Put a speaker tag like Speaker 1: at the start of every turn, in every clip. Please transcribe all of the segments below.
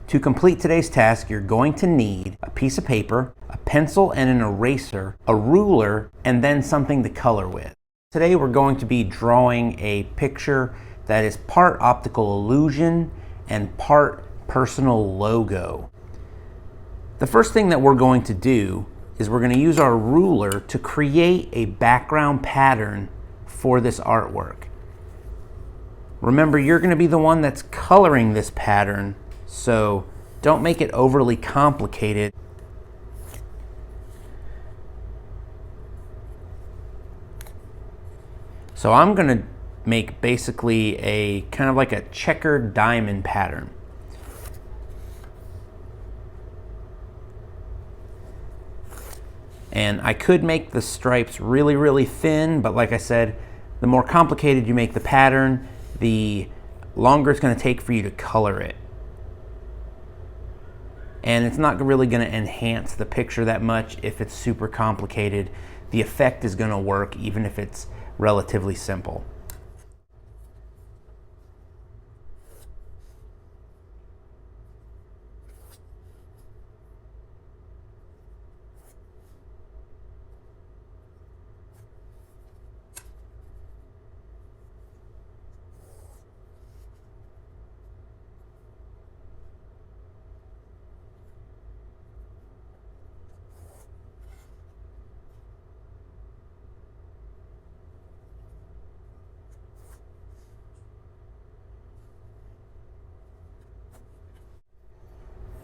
Speaker 1: To complete today's task, you're going to need a piece of paper, a pencil and an eraser, a ruler, and then something to color with. Today we're going to be drawing a picture that is part optical illusion and part personal logo. The first thing that we're going to do is we're going to use our ruler to create a background pattern for this artwork. Remember, you're going to be the one that's coloring this pattern, so don't make it overly complicated. So I'm going to make basically a kind of like a checkered diamond pattern. And I could make the stripes really, really thin, but like I said, the more complicated you make the pattern, the longer it's going to take for you to color it. And it's not really going to enhance the picture that much if it's super complicated. The effect is going to work even if it's relatively simple.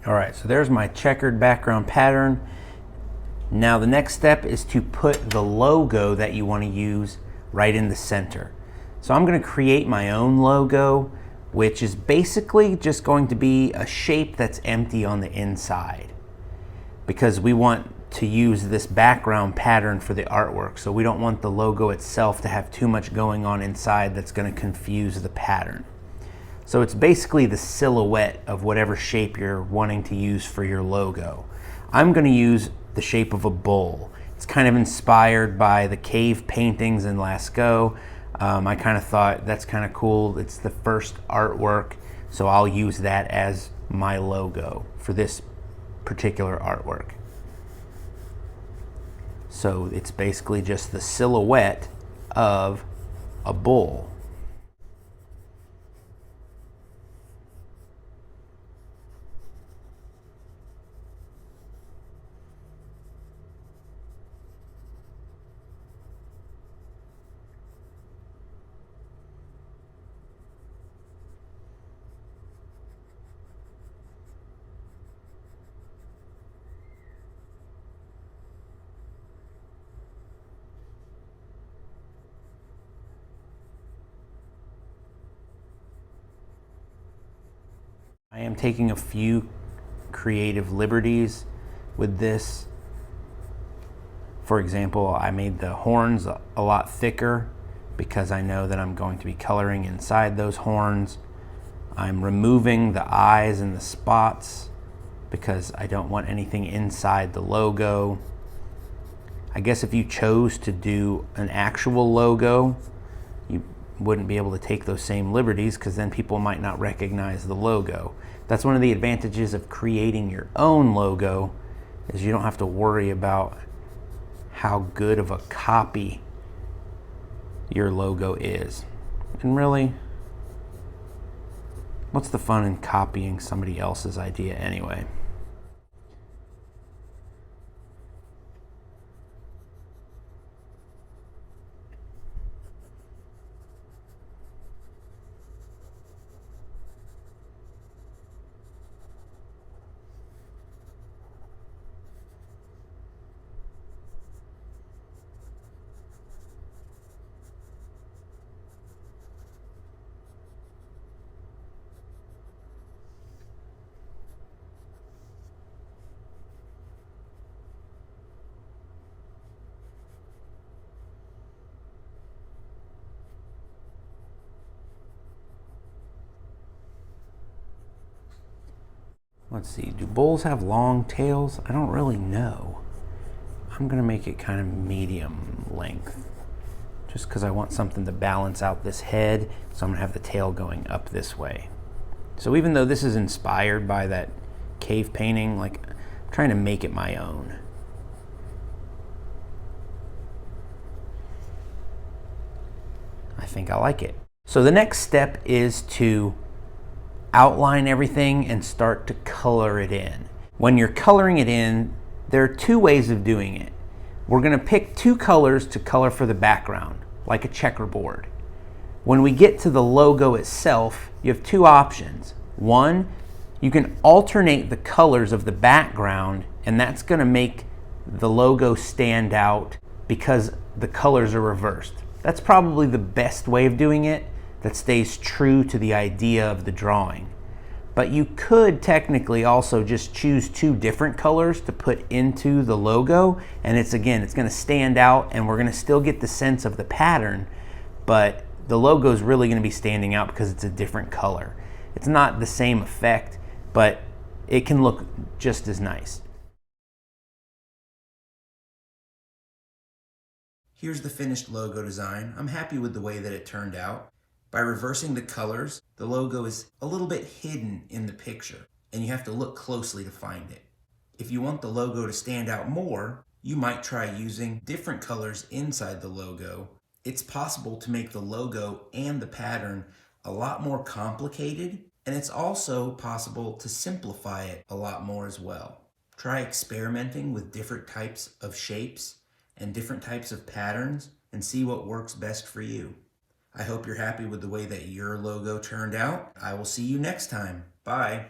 Speaker 1: All right, so there's my checkered background pattern. Now the next step is to put the logo that you want to use right in the center. So I'm going to create my own logo, which is basically just going to be a shape that's empty on the inside, because we want to use this background pattern for the artwork. So we don't want the logo itself to have too much going on inside that's going to confuse the pattern. So it's basically the silhouette of whatever shape you're wanting to use for your logo. I'm going to use the shape of a bull. It's kind of inspired by the cave paintings in Lascaux. I kind of thought that's kind of cool. It's the first artwork, so I'll use that as my logo for this particular artwork. So it's basically just the silhouette of a bull. I am taking a few creative liberties with this. For example, I made the horns a lot thicker because I know that I'm going to be coloring inside those horns. I'm removing the eyes and the spots because I don't want anything inside the logo. I guess if you chose to do an actual logo, you wouldn't be able to take those same liberties because then people might not recognize the logo. That's one of the advantages of creating your own logo, is you don't have to worry about how good of a copy your logo is. And really, what's the fun in copying somebody else's idea anyway? Let's see, do bulls have long tails? I don't really know. I'm gonna make it kind of medium length, just because I want something to balance out this head, so I'm gonna have the tail going up this way. So even though this is inspired by that cave painting, like, I'm trying to make it my own. I think I like it. So the next step is to outline everything and start to color it in. When you're coloring it in, there are two ways of doing it. We're going to pick two colors to color for the background, like a checkerboard. When we get to the logo itself, you have two options. One, you can alternate the colors of the background, and that's going to make the logo stand out because the colors are reversed. That's probably the best way of doing it that stays true to the idea of the drawing. But you could technically also just choose two different colors to put into the logo, and it's going to stand out, and we're going to still get the sense of the pattern, but the logo is really going to be standing out because it's a different color. It's not the same effect, but it can look just as nice. Here's the finished logo design. I'm happy with the way that it turned out. By reversing the colors, the logo is a little bit hidden in the picture, and you have to look closely to find it. If you want the logo to stand out more, you might try using different colors inside the logo. It's possible to make the logo and the pattern a lot more complicated, and it's also possible to simplify it a lot more as well. Try experimenting with different types of shapes and different types of patterns and see what works best for you. I hope you're happy with the way that your logo turned out. I will see you next time. Bye.